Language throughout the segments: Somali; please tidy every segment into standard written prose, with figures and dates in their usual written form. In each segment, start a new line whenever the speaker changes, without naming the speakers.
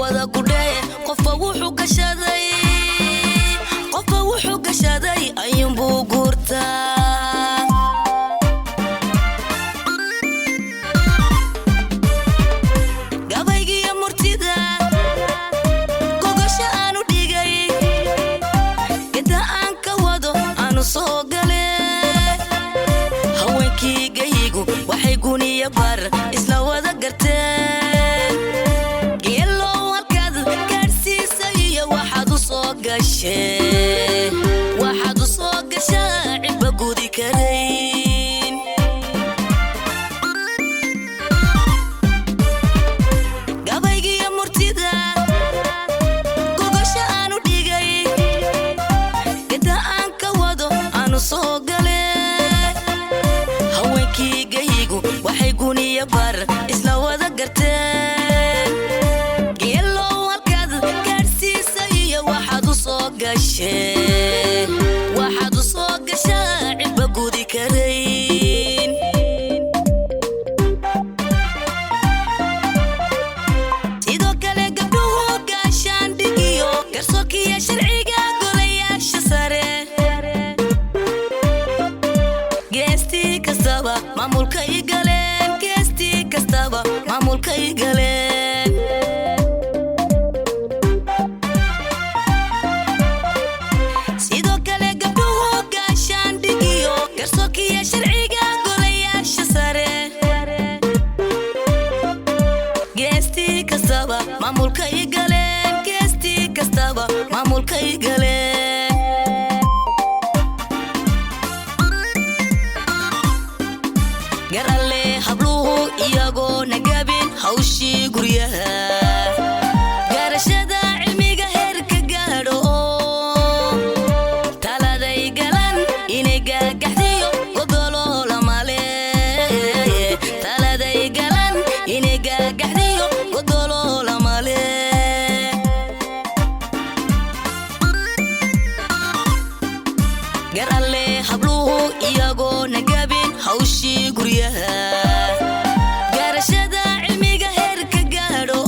wada gudhay qofba wuxuu gashaday ayuun buu guurtaa gabaygiyo murtida gogasha aanu dhigay inta aan ka wado aanu soo galay haweenkii gayigu waxay guniya bar isla wada garteen geelo warkaad gaadhsiisay iyo waxaad u soo gashay عبا قودي كرين قابيقي يا مرتدى قوقاشا آنو ديقاي قدا آنك وادو آنو صوقالي هوينكي قايقو وحيقوني يبار إسلا وذا قرتين قيلو والكاد كارسيسا يا واحد صوقاشي شاعب بقودي كرين سيدو كالي قبلوه قاشان ديقيو قرصوكي يا شرعيقا قولي يا شساري قيستي كستابا مامول كاي قالين قيستي كستابا مامول كاي قالين سيدو كالي يا شرعيقا قولي يا شساري قيستي كستابا مامول كاي قالين قيستي كستابا مامول كاي قالين قرال لي حبلوه إياقو نقابين حوشي قريها قارشادا علميقا هيركا قادو تالا داي قالان إنيقا قحديو قرالي حبلوه إياقو نقابين حوشي قريها قارشادا علميقا هيركا قادو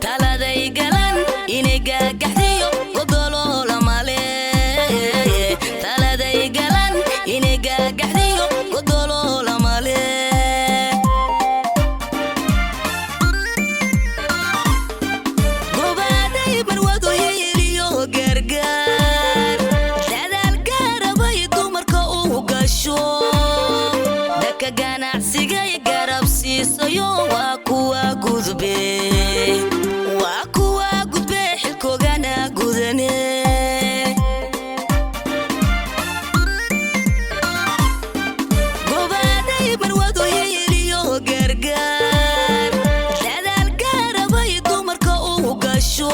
تالا داي قالان إنيقا قحديو قدولو لمالي تالا داي قالان إنيقا قحديو قدولو لمالي قوبادي مروادو يليو قرقار دكا ganacsiga garab siisayo waa kuwa gudbe xilkoogana gudane gobaday marwado yeeliyo gargaar dadaal garabay dumarka uu gasho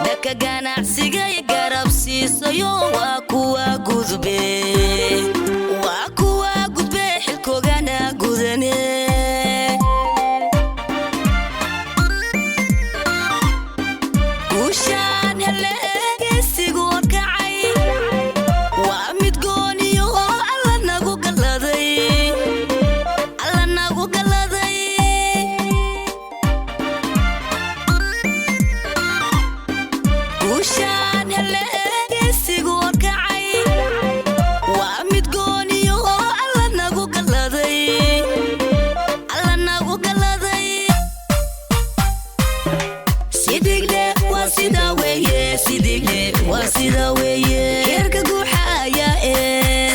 daka ganacsiga garab siisayo waa kuwa gudbe xilkoogana gudane guushaan heleegaysigu kacay waa mid gooniyo oo alla nagu galladay guushaan heleegaysigu kacay waa mid gooniyo oo alla nagu galladay sidigle waa sida weeye heerka guuxaya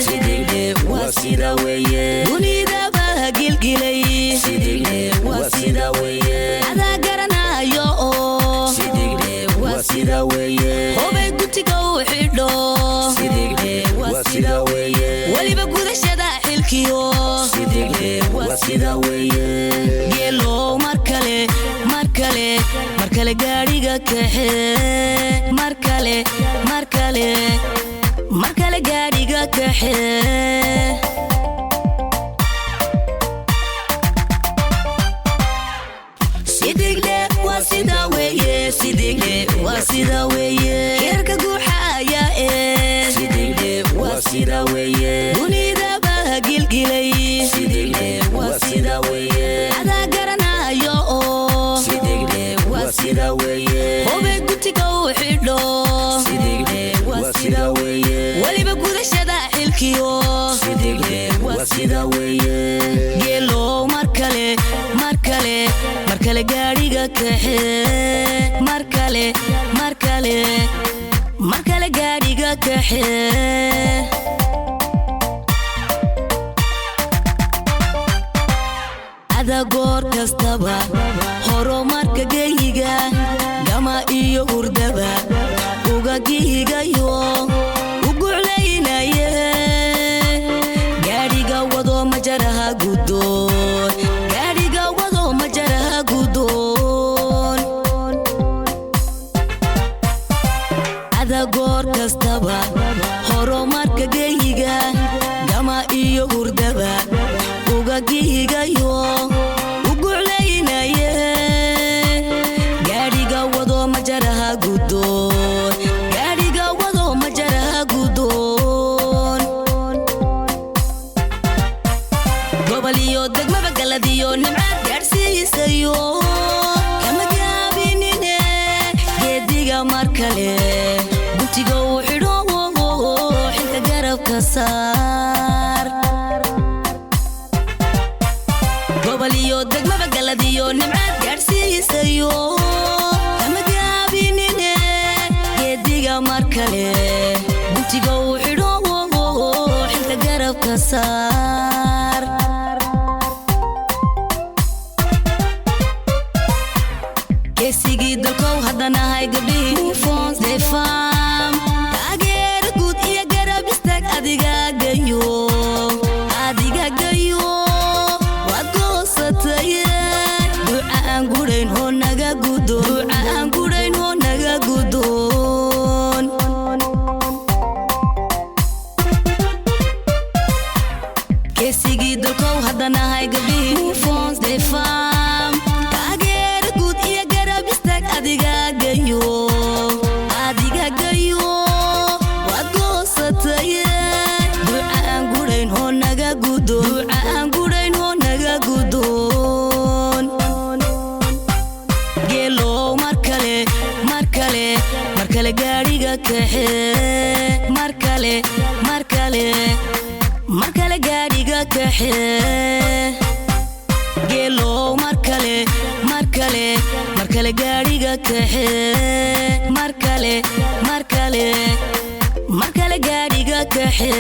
sidigle waa sida weeye dunida baa gilgilay sidigle waa sida weeye adaa garanayo sidigle waa sida weeye hobay gutiga u xidho sidigle waa sida weeye waliba gudashada xilkiyo sidigle waa sida weeye geelo markale gaadhiga kaxe markale gaadhiga kaxe sidigle waa sida weeye heerka guuxaya sidigle waa sida weeye dunida baa gilgilay sidigle waa sida weeye adaa garanayo واسيدا ويه هوبي قلتك وحيدو سيدي واسيدا ويه ولي بقود الشدا حلكيو سيدي واسيدا ويه جيلو مركلي مركلي مركلي قاريقا كحي مركلي مركلي مركلي قاريقا كحي هذا قور كستبا هورو ماركا جيجا جما إيو وردبا وغا جيجا يو وقعلينا يه قاريقا وضو مجرها قدون قاريقا وضو مجرها قدون هذا قور كستبا هورو ماركا جيجا جما إيو وردبا وغاقيقا يو وقعلينا يه قاريقا وضو مجرها قدون قاريقا وضو مجرها قدون قبليو دقما بقلديو نمعاد قارسيسيو كما قابينيني قيديقا ماركالي قلتيقا وحيرو حينك قرب كسار قبليو دقما بقلديو نمعاد قارسيسيو كما قابينيني قيديقا ماركالي قلتيقا وحيرو حينك قرب كسار كيسيقي دلكو هدانا هاي قبلي فونس دي فام تاقير قود إيا قرب يستاك أديقا قيو أديقا قيو ducaan gurayn hoo naga gudoon ducaan gurayn hoo naga gudoon keesigii dalkow haddana hay gabdhihii fons de fam taageera guud iyo garab istaag adiga gayo waad goosataye ducaan gurayn hoo naga gudoon ducaan gurayn hoo naga gudoon markale gaariga kaxe markale gaariga kaxe geelo markale gaariga kaxe markale gaariga kaxe